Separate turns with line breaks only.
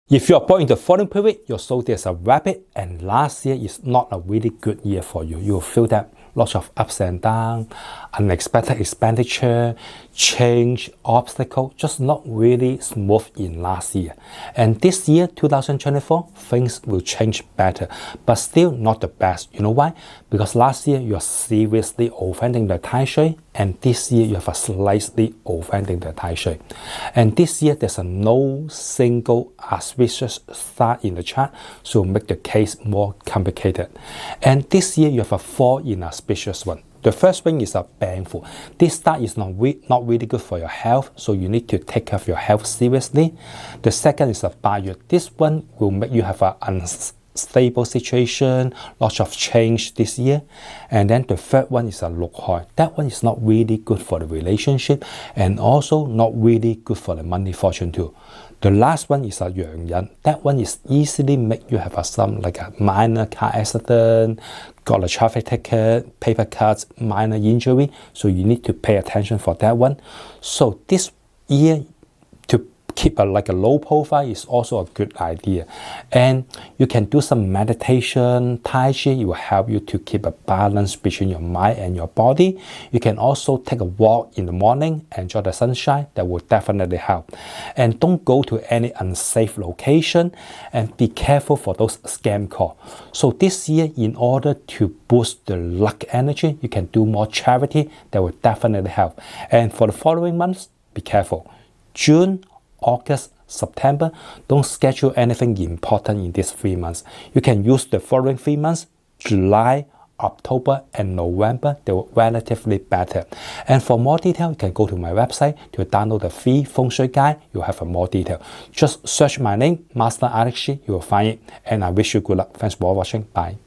If you are born in the following period, your zodiac is a rabbit, and last year is not a really good year for you. You will feel that lots of ups and downs, unexpected expenditure, change, obstacle, just not really smooth in last year. And this year, 2024, things will change better, but still not the best. You know why? Because last year you are seriously offending the Tai Shui, and this year you have a slightly offending the Tai Shui. And this year there's no single auspicious star in the chart, so make the case more complicated. And this year you have a 4 inauspicious one. The first one is a painful. This star is not really good for your health, so you need to take care of your health seriously. The second is a Bayou. This one will make you have an unstable situation, lots of change this year. And then the third one is a Lục Hoi. That one is not really good for the relationship, and also not really good for the money fortune too. The last one is a Yang Yen. That one is easily make you have some like a minor car accident, got a traffic ticket, paper cuts, minor injury. So you need to pay attention for that one. So this year, to keep a low profile is also a good idea. And you can do some meditation, Tai Chi. It will help you to keep a balance between your mind and your body. You can also take a walk in the morning, enjoy the sunshine. That will definitely help. And don't go to any unsafe location, and be careful for those scam calls. So this year, in order to boost the luck energy, you can do more charity. That will definitely help. And for the following months, be careful. June, August, September, don't schedule anything important in these 3 months. You can use the following 3 months, July, October, and November. They were relatively better. And for more detail, you can go to my website to download the free Feng Shui guide. You'll have more detail. Just search my name, Master Alex Shi, you will find it. And I wish you good luck. Thanks for watching. Bye.